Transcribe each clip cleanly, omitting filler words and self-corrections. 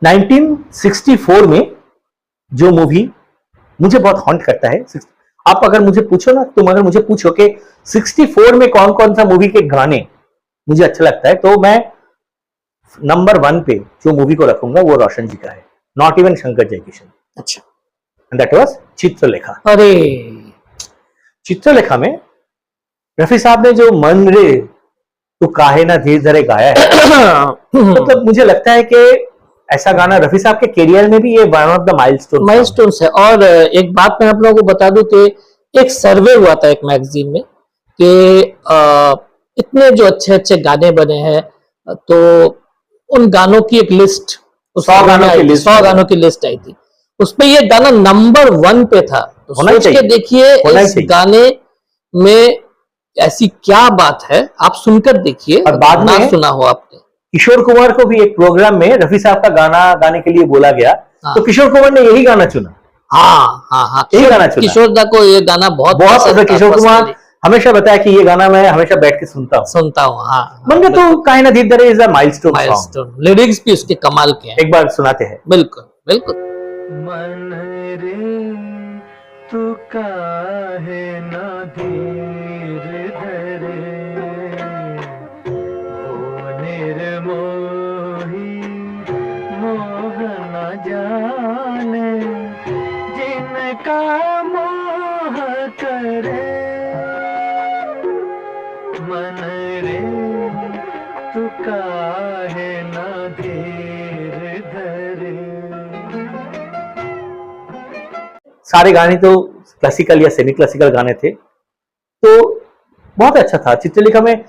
1964 में जो मूवी मुझे बहुत हॉन्ट करता है, आप अगर मुझे पूछो ना, तुम अगर मुझे पूछो कि 64 में कौन कौन सा मूवी के गाने मुझे अच्छा लगता है, तो मैं नंबर 1 पे जो मूवी को रखूंगा वो रोशन जी का है, नॉट इवन शंकर जयकिशन। अच्छा, एंड दैट वाज चित्रलेखा। अरे चित्रलेखा में रफी साहब ने जो मन रे तो काहे ना धीरे धीरे गाया है, मतलब मुझे लगता है कि ऐसा गाना रफी साहब के करियर में भी ये वन ऑफ द माइलस्टोन्स है। और एक बात मैं आप लोगों को बता दूं कि एक सर्वे हुआ था एक मैगजीन में कि इतने जो अच्छे अच्छे गाने बने हैं, तो उन गानों की एक लिस्ट, 100 गानों की लिस्ट आई थी, उसमें ये गाना नंबर 1 पे था। तो सोच के देखिए इस गाने में ऐसी क्या बात है, आप सुनकर देखिए, और बाद में सुना हो आपने। किशोर कुमार को भी एक प्रोग्राम में रफी साहब का गाना गाने के लिए बोला गया, तो किशोर कुमार ने यही गाना चुना। हाँ, यही गाना चुना। किशोर दा को ये गाना बहुत किशोर कुमार हमेशा बताया कि ये गाना मैं हमेशा बैठ के सुनता हूँ। मन तो काहे ना धीरे धीरे इज अ माइलस्टोन। लिरिक्स भी उसके कमाल के हैं। एक बार सुनाते हैं। बिल्कुल बिल्कुल। मन रे तू काहे ना धीर धरे, ओ निर्मोही मोह न जाने, जिनका मोह करे। मन रे तू काहे ना धीर धरे। सारे गाने तो क्लासिकल या सेमी क्लासिकल गाने थे, तो बहुत अच्छा था। चित्रलेखा में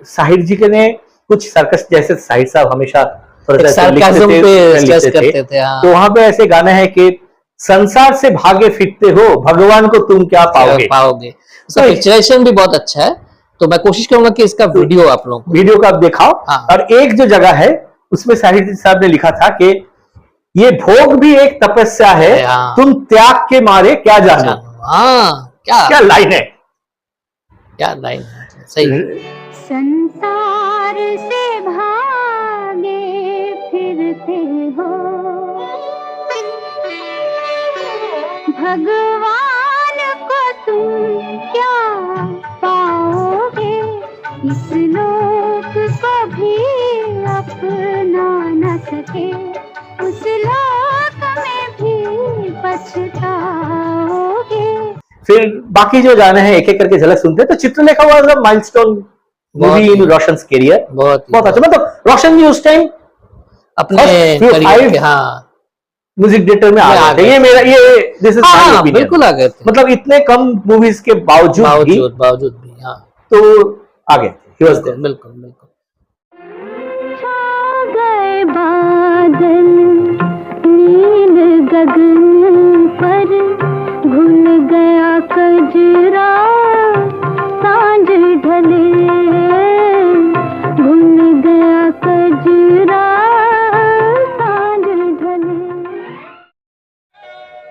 साहिर जी के ने कुछ सर्कस जैसे, साहिर साहब हमेशा थोड़ा सा लिखते थे। तो वहां पे ऐसे गाने हैं कि संसार से भागे फिरते हो, भगवान को तुम क्या पाओगे। उसका पिक्चराइजेशन भी बहुत अच्छा है, तो मैं कोशिश करूंगा कि इसका वीडियो आप लोग वीडियो का आप दिखाओ। और एक जो जगह है उसमें साहिर साहब ने लिखा था कि ये भोग भी एक तपस्या है, तुम त्याग के मारे क्या जानो। क्या लाइन है, क्या लाइन है, सही। संसार से भागे फिरते हो, भगवान को तुम क्या पाओगे। इस लोक को भी अपना न सके, उस लोक में भी पछताओगे। फिर बाकी जो गाने हैं एक एक करके झलक सुनते हैं। तो Chitralekha was a milestone movie in Roshan's career. बहुत अच्छा, मतलब रोशन जी उस टाइम अपने करियर के म्यूजिक डायरेक्टर में आ गए। ये मेरा दिस इज माय ओपिनियन, बिल्कुल आ गए थे। मतलब इतने कम मूवीज के बावजूद भी तो आ गए थे। He was there. बिल्कुल बिल्कुल। छा गए बादल नील गगन पर, घुल गया कजरा सांझ ढले, घुल गया कजरा सांझ ढले।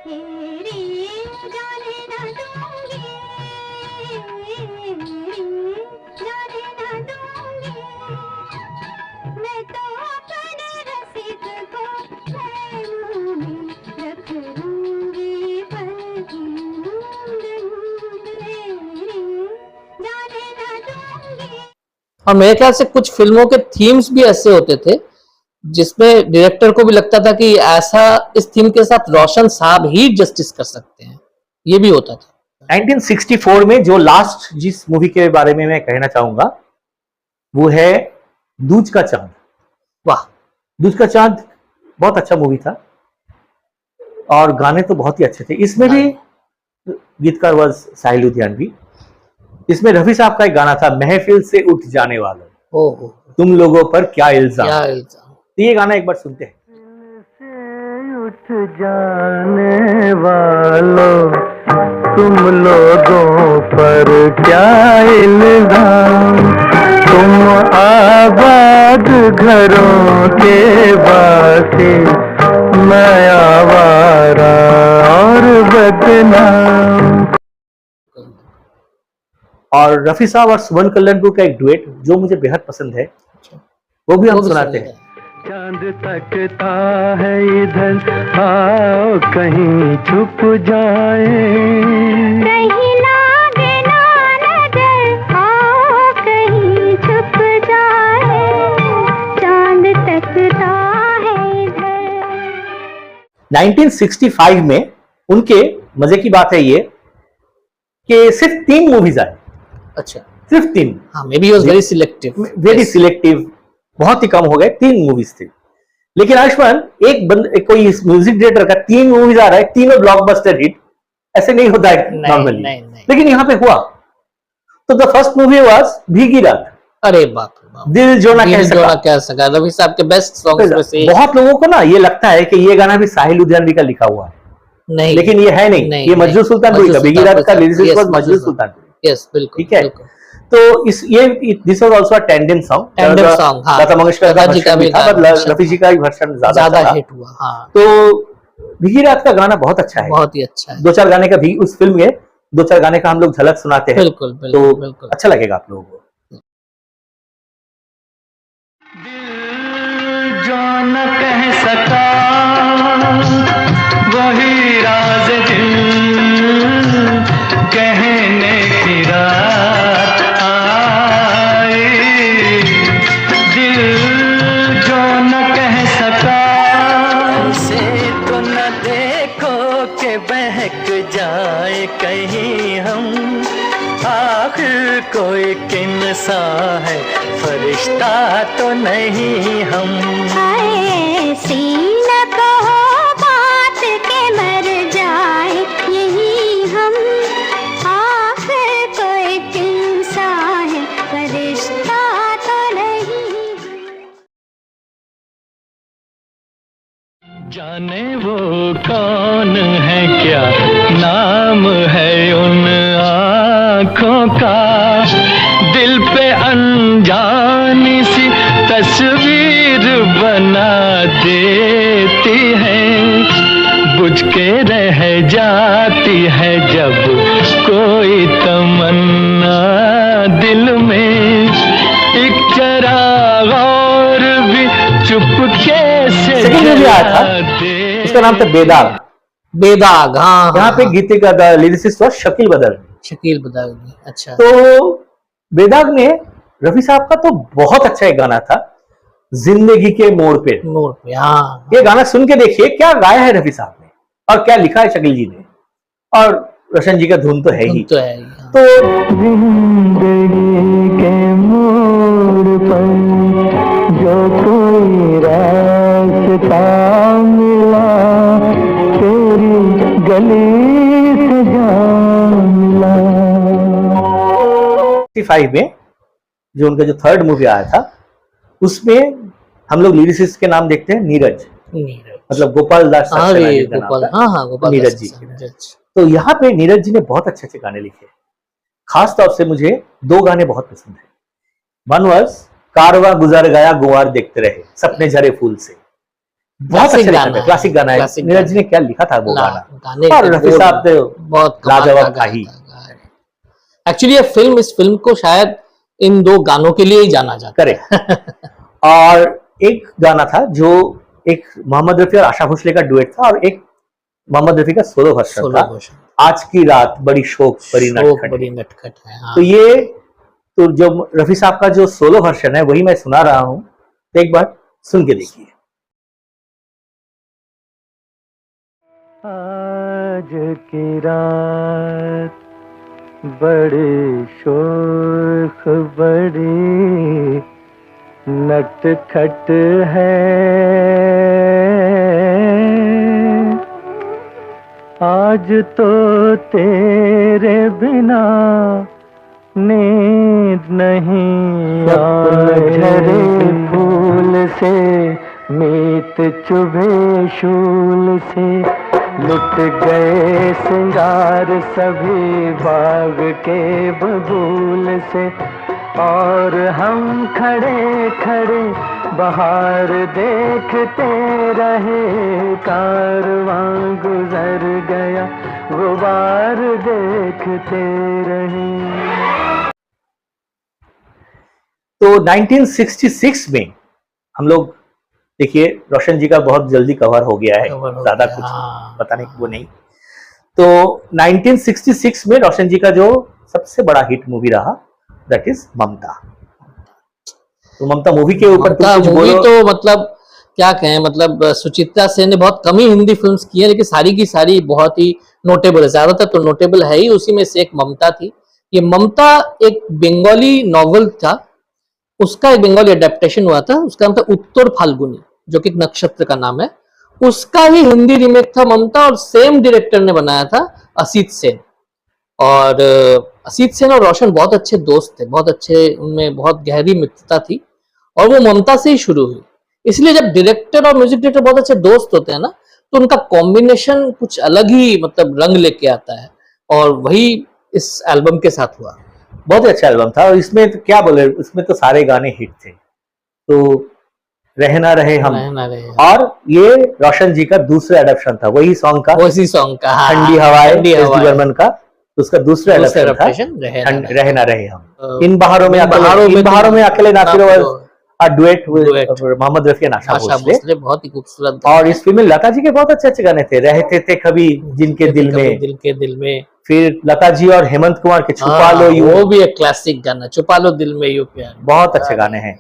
तेरी जाने न दूंगी, जाने न दूंगी, मैं तो अपने रसिक को महबूब में रख लूंगी, बल्कि जाने न दूंगी। और मेरे ख्याल से कुछ फिल्मों के थीम्स भी ऐसे होते थे जिसमें डायरेक्टर को भी लगता था कि ऐसा इस थीम के साथ रोशन साहब ही जस्टिस कर सकते हैं, ये भी होता था। 1964 में जो लास्ट जिस मूवी के बारे में मैं कहना चाहूंगा वो है दूज का चांद। वाह, दूज का चांद बहुत अच्छा मूवी था और गाने तो बहुत ही अच्छे थे। इसमें भी गीतकार वाज साहिल लुधियानवी। इसमें रफी साहब का एक गाना था, महफिल से उठ जाने वालों, तुम लोगों पर क्या इल्जाम। तो ये गाना एक बार सुनते हैं। उठ जाने वालों, तुम लोगों पर क्या इल्जाम, तुम आबाद घरों के वासी, मैं आवारा और बदनाम। और रफी साहब और सुमन कल्याणपुर का एक डुएट जो मुझे बेहद पसंद है, वो भी हम सुनाते हैं। चांद तकता है इधर, आओ कहीं छुप जाए। कहीं लागे ना नजर, आओ कहीं छुप जाए, चांद तकता है इधर। 1965 में उनके मजे की बात है ये कि सिर्फ 3 मूवीज आए, अच्छा, सिर्फ 3, हाँ, may be was very selective, very selective, बहुत ही कम हो गए, 3 मूवीज थे। लेकिन आयुष्मान एक कोई म्यूजिक डायरेक्टर का 3 मूवीज आ रहा है, तीनों ब्लॉकबस्टर हिट, ऐसे नहीं होता है नहीं, नॉर्मली, नहीं। लेकिन यहाँ पे हुआ। तो द फर्स्ट मूवी वाज भीगी रात, अरे बाप रे बाप, दिल जो ना दिल कह जो ना सका। कह सका, रवि साहब के बेस्ट सॉन्ग्स में से एक। बहुत लोगों को ना ये लगता है कि ये गाना भी साहिल लुधियानवी का लिखा हुआ है, नहीं, लेकिन ये है नहीं, ये मजरू सुल्तानपुरी का, भीगी रात का lyricist was Majrooh Sultanpuri. Yes, बिल्कुल, ठीक है, बिल्कुल। तो this was also a tandem song, tandem song, हाँ, लता मंगेशकर का लता जी का वर्जन भी भी था, गाना पर रफी जी का ही वर्जन ज्यादा था। हिट हुआ, हाँ, तो भीगी रात का गाना बहुत अच्छा है, बहुत ही अच्छा है, 2-4 गाने का भी उस फिल्म में 2-4 गाने का हम लोग झलक सुनाते हैं, बिल्कुल, तो बिल्कुल, बिल्कुल। अच्छा लगेगा आप लोगों को। दिल जो न कह सका, वही राज दिल कहने की रात आई। दिल जो न कह सका, उसे तो न देखो के बहक जाए कहीं हम, आखिर कोई किनसा है, फरिश्ता तो नहीं हम। ऐसी न कहो बात के मर जाए यही हम, आखिर कोई किनसा है, फरिश्ता तो नहीं। जाने वो कौन है, क्या नाम है उन आँखों का, दिल पे अनजानी सी तस्वीर बना देती है, बुझ के रह जाती है जब कोई तमन्ना दिल में, एक चिराग और भी चुपके से सेकंड मूवी आया था, जला दे। उसका नाम था बेदाग। बेदाग, हाँ, यहाँ पे हाँ, गीत का लिरिसिस्ट was शकील बदर। शकील बदायूनी, अच्छा, तो बेदाग में रफी साहब का तो बहुत अच्छा एक गाना था, जिंदगी के मोड़ पे। मोड़ पे, हाँ, ये गाना सुन के देखिए क्या गाया है रफी साहब ने और क्या लिखा है शकील जी ने, और रोशन जी का धुन तो है ही। तो है, हाँ। तो जिंदगी के मोड़ पर जो कोई रास्ता मिला, तेरी गली से जा मिला। 65 में जो उनका जो थर्ड मूवी आया था, उसमें हम लोग लिरिसिस्ट के नाम देखते हैं नीरज, नीरज, मतलब गोपाल दास हाँ, सक्सेना ये जी का नाम गोपाल, था, हाँ, हाँ, गोपाल नीरज दास जी। नीरज। तो यहाँ पे नीरज जी ने बहुत अच्छे अच्छे गाने लिखे। खास तौर से मुझे 2 गाने बहुत पसंद है। वन वाज कारवां गुजर गया गुवार देखते रहे, सपने झरे फूल से, बहुत अच्छा लिखा था, क्लासिक गाना है। क्लासिक नीरज जी ने क्या लिखा था वो गाने गाना, और रफी साहब ने बहुत लाजवाब था ही। एक्चुअली इस फिल्म को शायद इन 2 गानों के लिए ही जाना जाता है। करेक्ट। और एक गाना था जो एक मोहम्मद रफी और आशा भोसले का डुएट था, और एक मोहम्मद रफी का सोलो वर्जन था, आज की रात बड़ी शोक बड़ी नटखट है, हाँ। तो ये तो जो रफी साहब का जो सोलो वर्जन है वही मैं सुना रहा हूं, तो एक बार सुन के देखिए। आज की रात बड़ी शोख बड़ी नटखट है, आज तो तेरे बिना नींद नहीं झरे फूल से, मीत चुभे शूल से, लुट गए सिंगार सभी बाग के बबूल से, और हम खड़े खड़े बाहर देखते रहे, कारवां गुजर गया गुबार देखते रहे। तो 1966 में हम लोग देखिए रोशन जी का बहुत जल्दी कवर हो गया है, Cover हो ज्यादा गया, कुछ हाँ। बताने की वो नहीं। तो 1966 में रोशन जी का जो सबसे बड़ा हिट मूवी रहा दैट इज ममता। तो ममता मूवी के ऊपर तुम ममता कुछ मूवी बोलो। तो मतलब क्या कहें, मतलब सुचित्रा सेन ने बहुत कम ही हिंदी फिल्म्स की है, लेकिन सारी की सारी बहुत ही नोटेबल है, ज्यादातर तो नोटेबल है ही। उसी में से एक ममता थी। ये ममता एक बंगाली नॉवल था, उसका एक बंगाली अडेप्टेशन हुआ था, उसका नाम था उत्तर फाल्गुनी, जो कि एक नक्षत्र का नाम है। उसका ही हिंदी रीमेक था ममता, और सेम डायरेक्टर ने बनाया था, असित सेन। और असित सेन और रोशन बहुत अच्छे दोस्त थे, बहुत अच्छे, उनमें बहुत गहरी मित्रता थी, और वो ममता से ही शुरू हुई। इसलिए जब डायरेक्टर और म्यूजिक डायरेक्टर बहुत अच्छे दोस्त होते हैं ना, तो उनका कॉम्बिनेशन कुछ अलग ही मतलब रंग लेके आता है, और वही इस एल्बम के साथ हुआ। बहुत ही अच्छा एल्बम था, और इसमें तो क्या बोले, उसमें तो सारे गाने हिट थे। तो रहे ना रहे हम, रहना रहे और ये रोशन जी का दूसरा एडेप्शन था वही सॉन्ग का, वो इसी सॉन्ग का, हाँ, ठंडी हवाएं, ठंडी एस डी हवाएं। बर्मन का। तो उसका दूसरा दूसरा एडेप्शन था adaptation रहे ना रहे हम। अ, इन बहारों में इन बहारों में अकेले ना फिरो a duet with Duet। Mohammed Rafi and Asha Asha Bhosle. Bhosle बहुत ही खूबसूरत और इस फिल्म में लता जी के बहुत अच्छे अच्छे गाने थे, रहते थे कभी जिनके दिल कभी में, दिल के दिल में। फिर लता जी और हेमंत कुमार के छुपा हाँ, लो यू, वो भी एक क्लासिक गाना, छुपा लो दिल में यू प्यार। बहुत अच्छे गाने हैं।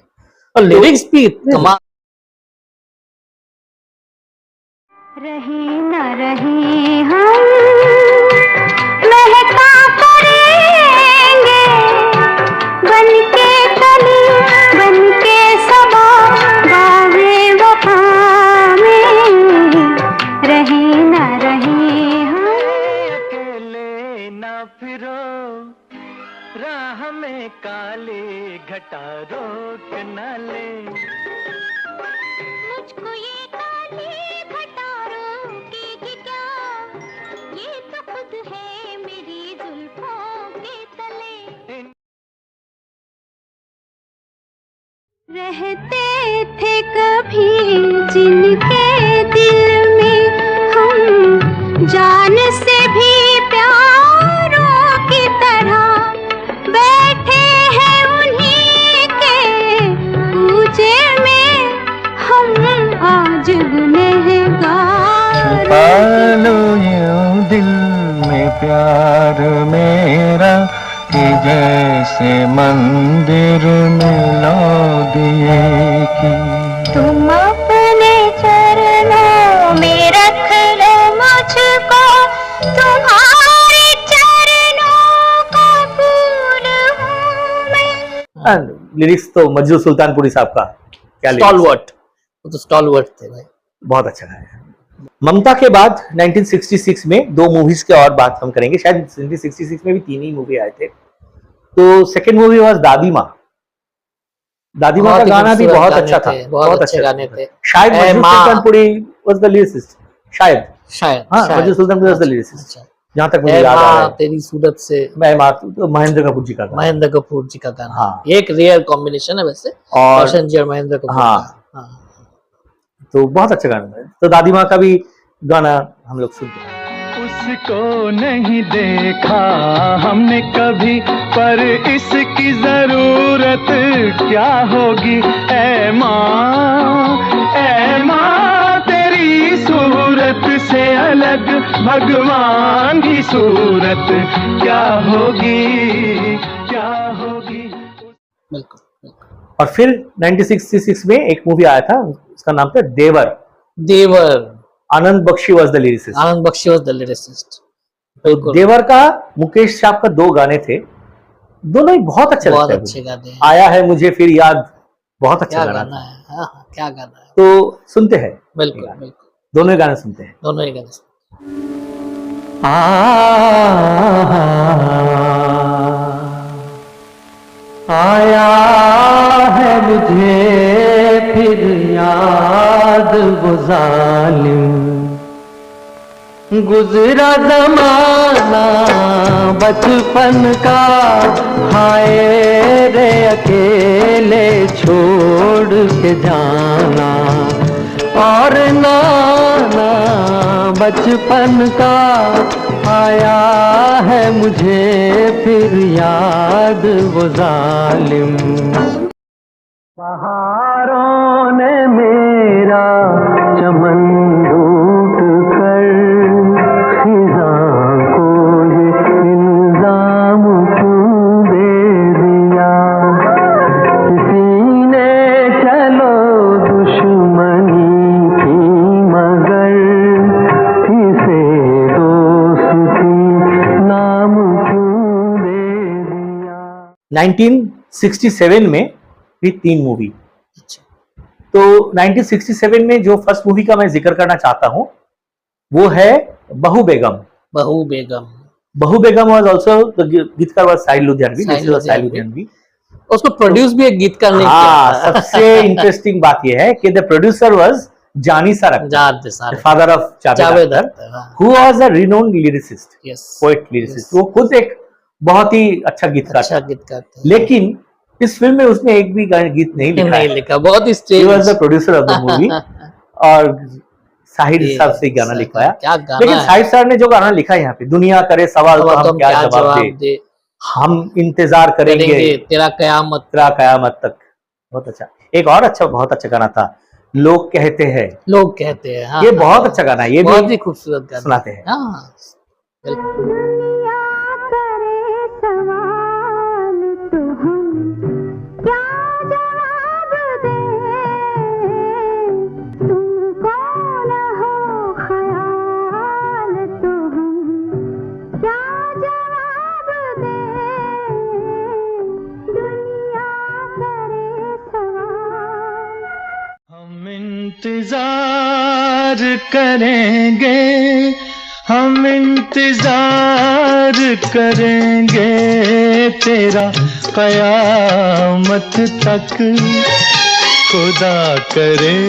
और लिरिक्स भी कमाल। रहे न रहे हम महका करेंगे बनके कली बनके सबा बागे वफा में रहे न रहे हम। अकेले ना फिरो राह में काले घटा रोक न ले। मुझको ये काली घटा रोकेगी क्या, ये तो खुद है मेरी जुल्फों के तले। रहते थे कभी जिनके दिल में हम जान से भी प्यारों की तरह बैठे हैं उन्हीं के पूजे में हम आज गुनहगार। पालो यूं दिल में प्यार मेरा कि जैसे मंदिर में लो दिए की। तुम अपने चरणों में रख लो मुझको, तुम्हारे चरणों का फूल हूँ मैं। लिरिक्स तो मजरू सुल्तानपुरी साहब का, क्या lyrics? स्टॉलवर्ट, वो तो स्टॉलवर्ट थे भाई। बहुत अच्छा गाया। ममता के बाद 1966 में दो मूवीज के और बात हम करेंगे, शायद 1966 में भी 3 ही मूवी आए थे। तो सेकंड मूवी वाज दादी माँ। दादी माँ का बहुत ही गाना भी खूबसूरत बहुत गाने अच्छा था, थे, बहुत अच्छे गाने थे। शायद ए मजरू माँ। सुल्तानपुरी वाज द लिरिसिस्ट, शायद। शायद हाँ, शायद। Majrooh Sultanpuri was the lyricist, अच्छा। जहां तक मुझे ए याद आ रहा माँ है। तेरी सूरत से, मैं माँ तो महेंद्र कपूर जी का गाना। महेंद्र कपूर जी का गाना। हाँ। एक रेयर कॉम्बिनेशन है वैसे, और रोशन जी और महेंद्र कपूर हाँ। का। हाँ। तो बहुत अच्छा गाना है। तो दादी माँ का भी गाना हम लोग सुनते हैं। उसको नहीं देखा हमने कभी, पर इसकी जरूरत क्या होगी। ऐ माँ तेरी सूरत से अलग भगवान की सूरत क्या होगी, क्या होगी। बिल्कुल बिल्कुल। और फिर 1966 में एक मूवी आया था, उसका नाम था Devar. Devar, Anand Bakshi was the lyricist. Anand Bakshi was the lyricist. बिल्कुल, देवर का मुकेश साहब का 2 गाने थे, दोनों ही बहुत अच्छे बहुत लगते हैं अच्छे मुझे। गाने हैं। आया है मुझे फिर याद, बहुत अच्छा क्या गाना गाना था। है, हाँ हाँ, क्या गाना है। तो सुनते हैं, बिल्कुल बिल्कुल, दोनों ही गाने सुनते हैं। दोनों ही गाने। आया है मुझे फिर याद वो जालिम, गुजरा जमाना बचपन का, हाय रे अकेले छोड़ के जाना। और नाना बचपन का आया है मुझे फिर याद वो जालिम। बहारों ने मेरा 1967 में भी 3 मूवी। अच्छा, तो 1967 में जो फर्स्ट मूवी का मैं जिक्र करना चाहता हूं वो है बहू Begum. Bahu Begum. Bahu Begum was also the गीतकार was Sahil Ludhianvi, Sahil this is Sahil Ludhianvi. Ludhianvi. उसको प्रोड्यूस भी एक गीतकार ने किया हाँ, था। सबसे इंटरेस्टिंग बात यह है कि द प्रोड्यूसर वाज जानी सर अख्तर, जाद द सारे फादर ऑफ जावेद जावेद अख्तर, अख्तर, हाँ। Who was a renowned lyricist, yes, poet lyricist. Yes. वो खुद एक बहुत ही अच्छा गीतकार अच्छा था, गीतकार थे। लेकिन इस फिल्म में उसने एक भी गीत नहीं लिखा नहीं है। लिखा, बहुत ही ही strange. Was the producer of the movie और साहिर साहब से गाना लिखवाया। क्या गाना लेकिन है। साहिर साहब ने जो गाना लिखा है यहाँ पे, दुनिया करे सवाल तो हम क्या जवाब दे, दे, हम इंतजार करेंगे तेरा कयामत। तेरा कयामत तक। बहुत अच्छा। एक और अच्छा, बहुत अच्छा गाना था, लोग कहते हैं। लोग कहते हैं, हाँ, ये हाँ, बहुत अच्छा गाना है, ये बहुत भी ही खूबसूरत गाना सुनाते हैं। हाँ, बिल्कुल। दुनिया करे सवाल तो हम क्या जवाब दें, तुम कौन हो ख्याल तो हम क्या जवाब दें, दुनिया करे सवाल। हम इंतजार करेंगे, हम इंतजार करेंगे तेरा कयामत तक, खुदा करे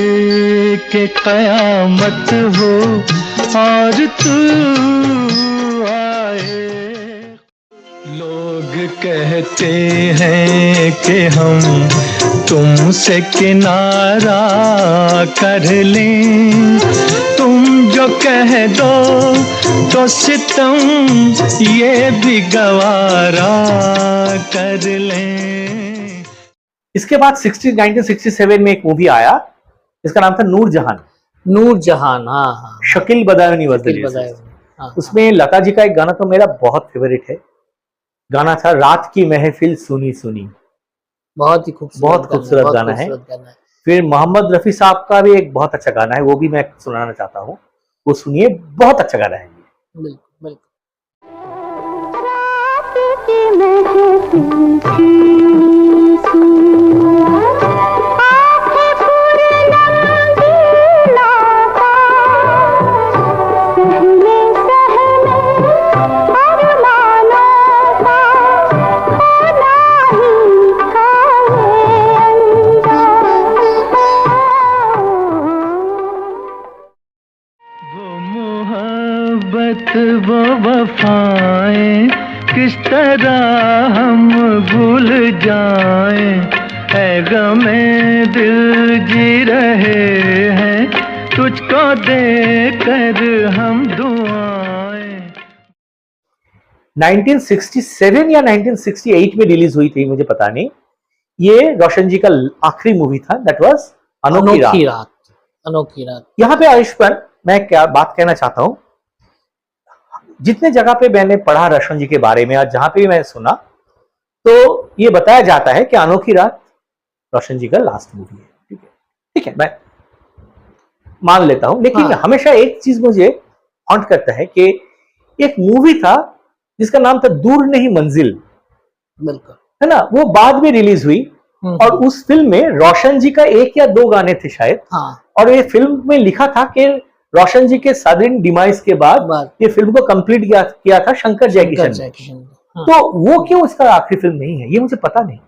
कि कयामत हो और तू आए। लोग कहते हैं कि हम तुमसे किनारा कर लें, तुम जो कह दो तो सितम ये भी गवारा कर लें। इसके बाद 1967 में एक मूवी आया, इसका नाम था नूरजहान। नूरजहान, हाँ हाँ, Shakeel Badayuni was the Shakeel lyricist। Badayuni, हाँ, उसमें लता जी का एक गाना तो मेरा बहुत फेवरेट है, गाना था रात की महफिल सुनी सुनी। बहुत ही खूबसूरत, बहुत खूबसूरत बहुत गाना है। खूबसूरत गाना है। फिर मोहम्मद रफी साहब का भी एक बहुत अच्छा गाना है, वो भी मैं सुनाना चाहता हूँ, वो सुनिए, बहुत अच्छा गाना है ये। बिल्कुल बिल्कुल। रात की महफिल सुनी सुनी, आँखें पुरनंगी लाता, सहले सहले अरमानों का खोना ही था ये वो मोहब्बत वो वफाएं किस तरह हम भूल जाएं, है गमे दिल जी रहे हैं तुझको देकर हम दुआएं। 1967 या 1968 में रिलीज हुई थी, मुझे पता नहीं। ये रोशन जी का आखिरी मूवी था, दैट वाज अनोखी रात। अनोखी रात, अनोखी रात। यहाँ पे आयुष्मान, मैं क्या बात कहना चाहता हूँ, जितने जगह पे मैंने पढ़ा रोशन जी के बारे में, आज जहां पे भी मैंने सुना, तो ये बताया जाता है कि अनोखी रात रोशन जी का लास्ट मूवी है। ठीक है, ठीक है, मैं मान लेता हूं, लेकिन हाँ। हमेशा एक चीज मुझे हॉन्ट करता है कि एक मूवी था जिसका नाम था दूर नहीं मंजिल, बिल्कुल। है ना, वो बाद में रिलीज हुई, और उस फिल्म में रोशन जी का 1 या 2 गाने थे शायद, हाँ, और ये फिल्म में लिखा था कि रोशन जी के सडन डिमाइस के बाद ये फिल्म को कंप्लीट किया था शंकर जयकिशन ने। हाँ, तो वो क्यों इसका आखिरी फिल्म नहीं है, ये मुझे पता नहीं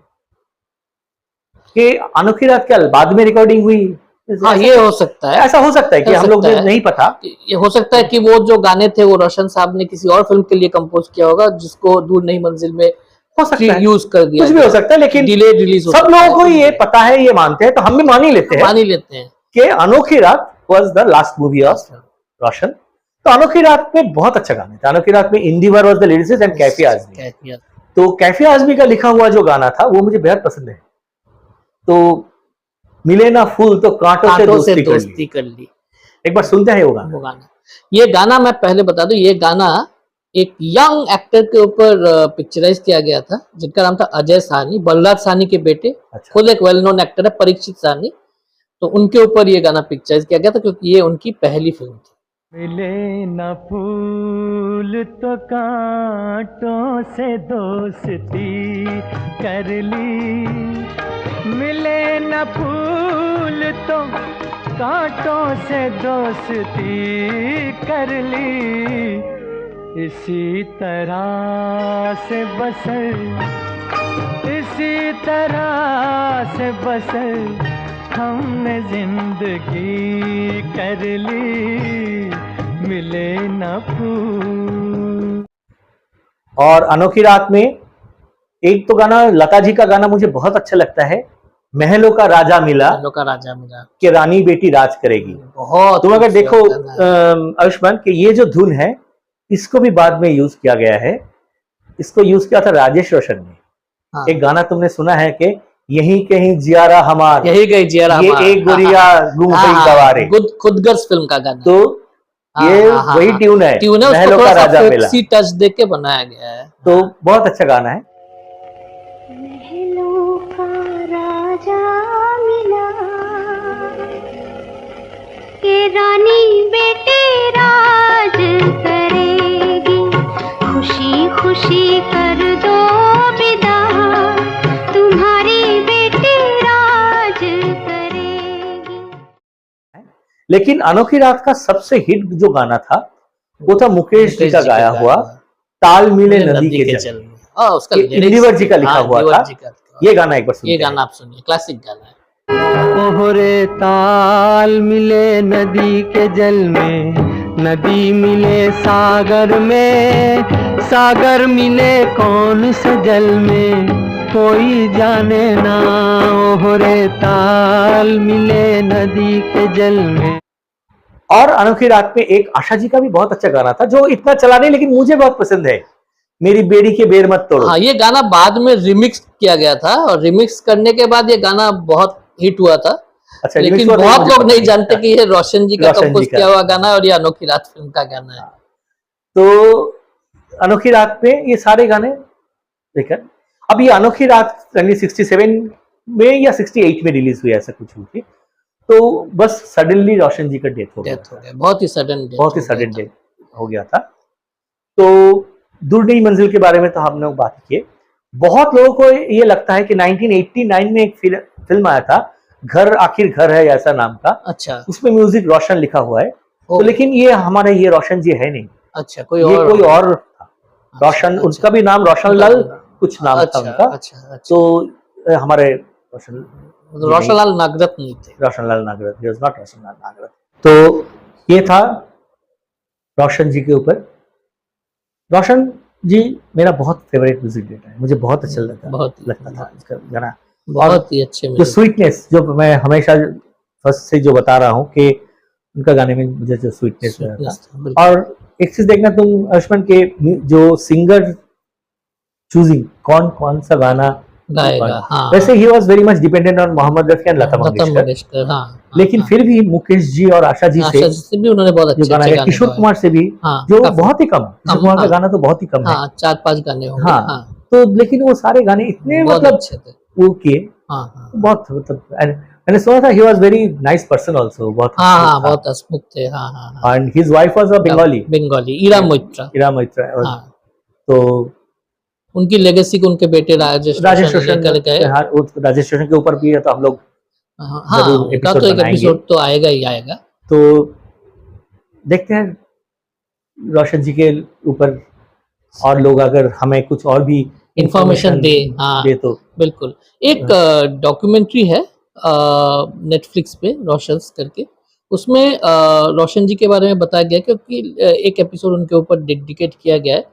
कि अनोखी रात के बाद में रिकॉर्डिंग हुई। हाँ, ये हो सकता है, ऐसा हो सकता है कि हम लोग ने नहीं पता। ये हो सकता है कि वो जो गाने थे वो रोशन साहब ने किसी और फिल्म के लिए कंपोज किया होगा, जिसको दूर नहीं मंजिल में हो सकता है, यूज कर दिया, कुछ भी हो सकता है, लेकिन डिले रिलीज हो सब सकता है, लोगों को ये पता है, ये मानते हैं, तो हम भी मान ही लेते हैं, मान ही लेते हैं कि Anokhi Raat was the last movie of Roshan. तो अनोखी रात में बहुत अच्छा गाना था। अनोखी रात में Indeevar was the lyricist and Kaifi Azmi. तो कैफी आजमी का लिखा हुआ जो गाना था वो मुझे बेहद पसंद है। तो मिले ना फूल तो कांटों से दोस्ती कर ली। एक बार सुनते हैं वो गाना। ये गाना मैं पहले बता दूं, ये गाना एक यंग एक्टर के ऊपर पिक्चराइज किया गया था, जिनका नाम था अजय साहनी, बलराज साहनी के बेटे। अच्छा। खुद एक वेल नोन एक्टर है, परीक्षित साहनी। तो उनके ऊपर ये गाना पिक्चराइज किया गया था, क्योंकि ये उनकी पहली फिल्म थी। मिले न फूल तो कांटों से दोस्ती कर ली, मिले न फूल तो कांटों से दोस्ती कर ली, इसी तरह से बसर, इसी तरह से बसर हमने जिंदगी कर ली, मिले न फूल। और अनोखी रात में एक तो गाना, लता जी का गाना मुझे बहुत अच्छा लगता है, महलों का राजा मिला महलों का राजा मिला, कि रानी बेटी राज करेगी। बहुत तुम अगर देखो खूबसूरत गाना है। आयुष्मान कि ये जो धुन है इसको भी बाद में यूज किया गया है, इसको यूज किया था राजेश रोशन ने। हाँ, एक गाना तुमने सुना है कि यहीं कहीं जियारा हमार, यही गई जियारा ये हमार। एक गोरिया घूम हाँ, गई हाँ, गवारे। खुदगर्ज फिल्म का गाना। तो हाँ, ये हाँ, हाँ, वही हाँ। ट्यून है, ट्यून है, उसको महलों थोड़ा का सा राजा मिला। फैंसी टच दे के बनाया गया है। तो बहुत अच्छा गाना है। महलों का राजा मिला के रानी बेटे राज करेगी, खुशी खुशी कर दो विदा, तुम्हारी बेटी राज करेगी। लेकिन अनोखी रात का सबसे हिट जो गाना था वो था मुकेश जी का गाया हुआ ताल मिले नदी के जल में। हाँ, उसका ये lyrics- इंदिवर जी का लिखा हाँ, हुआ इंदिवर था। जी का। ये गाना एक बार सुनते ये हैं। गाना आप सुनिए, क्लासिक गाना है। ओहरे ताल मिले नदी के जल में, नदी मिले सागर में, सागर मिले कौन से जल में, कोई जाने ना। ओहरे ताल मिले नदी के जल में। और अनोखी रात में एक आशा जी का भी बहुत अच्छा गाना था जो इतना चला नहीं, लेकिन मुझे बहुत पसंद है, मेरी बेड़ी के बेर मत तोड़ो। हाँ, ये गाना बाद में रिमिक्स किया गया था और रिमिक्स करने के बाद ये गाना बहुत हिट हुआ था। अच्छा, लेकिन remix हुआ था, बहुत मुझे लोग पता नहीं नहीं जानते था। कि ये रोशन जी का रोशन जी कंपोज का। किया हुआ गाना है और ये अनोखी रात फिल्म का गाना है। तो अनोखी रात में ये सारे गाने देखकर, अब ये अनोखी रात 67 में या 68 में रिलीज हुई, ऐसा कुछ हुई थी। तो बस सडनली रोशन जी का डेथ हो गया डेथ हो था। गया, बहुत ही सडन डेथ, बहुत ही सडन डेथ हो गया था। तो दूर नहीं मंजिल के बारे में तो हमने बात की। बहुत लोगों को ये लगता है कि 1989 में एक फिल्म आया था, घर आखिर घर है ऐसा नाम का। अच्छा, उसमें म्यूजिक रोशन लिखा हुआ है। तो लेकिन ये हमारे ये रोशन जी है नहीं, अच्छा, कोई ये और कोई और था। रोशन, अच्छा, उनका भी नाम रोशन लाल कुछ नाम था अच्छा, उनका। अच्छा, अच्छा। तो हमारे रोशन रोशनलाल नागरत नहीं थे। Roshanlal नागरत, he was not Roshanlal नागरत। तो ये था रोशन जी के ऊपर। रोशन जी मेरा बहुत फेवरेट म्यूजिक डायरेक्टर है, मुझे बहुत अच्छा लगता था इसका गाना। बहुत ही अच्छे जो स्वीटनेस, जो मैं हमेशा फर्स्ट से जो बता रहा हूँ कि उनका गाने में मुझे जो स्वीटनेस था। और एक चीज देखना तुम आयुष्मान के, जो सिंगर चूजिंग कौन कौन सा गाना गाएगा, हाँ। वैसे ही was very much dependent on Mohammed Rafi and Lata Mangeshkar, हाँ। लेकिन फिर भी मुकेश जी और आशा जी से भी उन्होंने बहुत जो अच्छे गाना है, किशोर कुमार से भी, जो बहुत ही कम, किशोर कुमार का गाना तो बहुत ही कम है, 4-5 गाने होंगे। हाँ। तो लेकिन वो सारे गाने इतने मतलब अच्छे थे, वो किए, बहुत मतलब मैंने सुना था he was very nice person also, बहुत बहुत हंसमुख थे, and his wife was a Bengali Ira Moitra. तो उनकी लेगेसी को उनके बेटे राजेश रोशन लेकर गए। राजेश रोशन के ऊपर भी है, तो हम लोग जरूर एपिसोड तो एपिसोड तो आएगा ही आएगा। तो देखते हैं रोशन जी के ऊपर और लोग अगर हमें कुछ और भी इंफॉर्मेशन दे तो बिल्कुल। एक डॉक्यूमेंट्री है नेटफ्लिक्स पे रोशन करके, उसमें रोशन जी के बारे में बताया गया क्योंकि एक एपिसोड उनके ऊपर डेडिकेट किया गया है।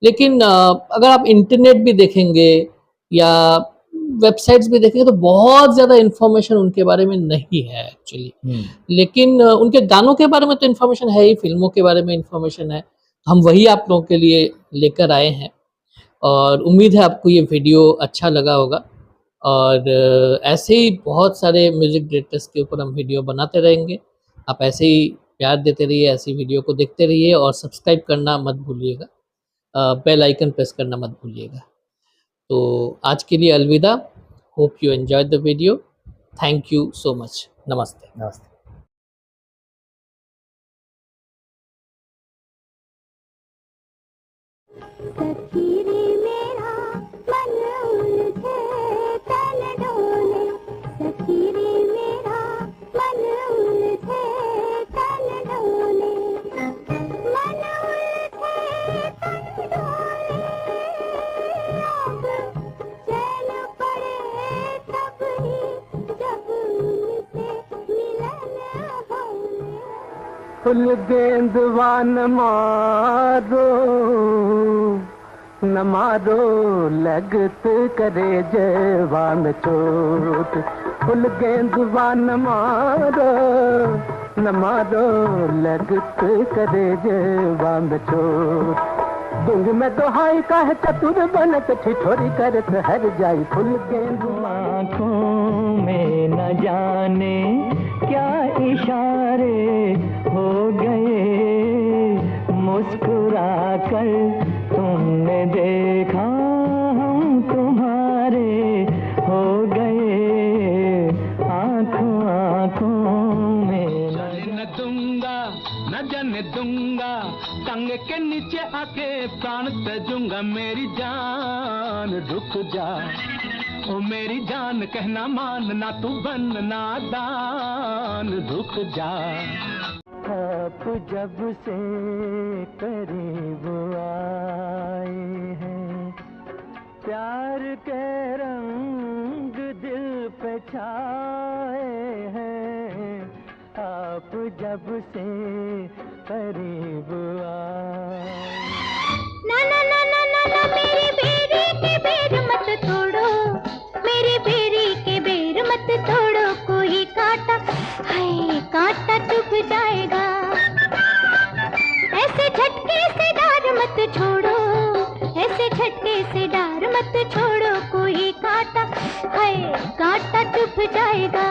लेकिन अगर आप इंटरनेट भी देखेंगे या वेबसाइट्स भी देखेंगे तो बहुत ज़्यादा इन्फॉर्मेशन उनके बारे में नहीं है एक्चुअली। लेकिन उनके गानों के बारे में तो इन्फॉर्मेशन है ही, फिल्मों के बारे में इन्फॉर्मेशन है, हम वही आप लोगों के लिए लेकर आए हैं। और उम्मीद है आपको ये वीडियो अच्छा लगा होगा। और ऐसे ही बहुत सारे म्यूज़िक डायरेक्टर्स के ऊपर हम वीडियो बनाते रहेंगे। आप ऐसे ही प्यार देते रहिए, ऐसी वीडियो को देखते रहिए और सब्सक्राइब करना मत भूलिएगा, बेल आइकन प्रेस करना मत भूलिएगा। तो आज के लिए अलविदा। Hope you enjoy the video. Thank you so much. नमस्ते। सखी रे मेरा मन उलझे तन डोले, सखी रे मेरा मन उलझे तन डोले, मन उलझे तन डोले। अब चैन पड़े तब ही जब उनसे मिलन होले। फुल गेंदवा न मारो, न मारो लगत करे जेवा में चोट। फुल गेंदवा न मारो, न मारो लगत करे जेवा में चोट। दूंग में दोहाई का है चतुर बनत ठिठोरी करत हर जाई। फुल गेंदवा आँखों में न जाने क्या इशारे हो गए, मुस्कुरा कर तुमने देखा हम तुम्हारे हो गए, आँखों आँखों में न दूंगा न जाने दूंगा, टांग के नीचे आके प्राण तजूंगा। मेरी जान रुक जा, ओ मेरी जान कहना मानना, तू बन नादान रुक जा। आप जब से करीब आए हैं, प्यार के रंग दिल पे छाए हैं। आप जब से करीब आए। ना ना ना ना ना ना मेरी बेरी के बेर मत तोड़ो, मेरी बेरी के बेर मत तोड़ो। कोई कांटा, हाय कांटा चुभ जाएगा। ऐसे झटके से डार मत छोड़ो, ऐसे झटके से डार मत छोड़ो। कोई कांटा, हाय कांटा चुभ जाएगा।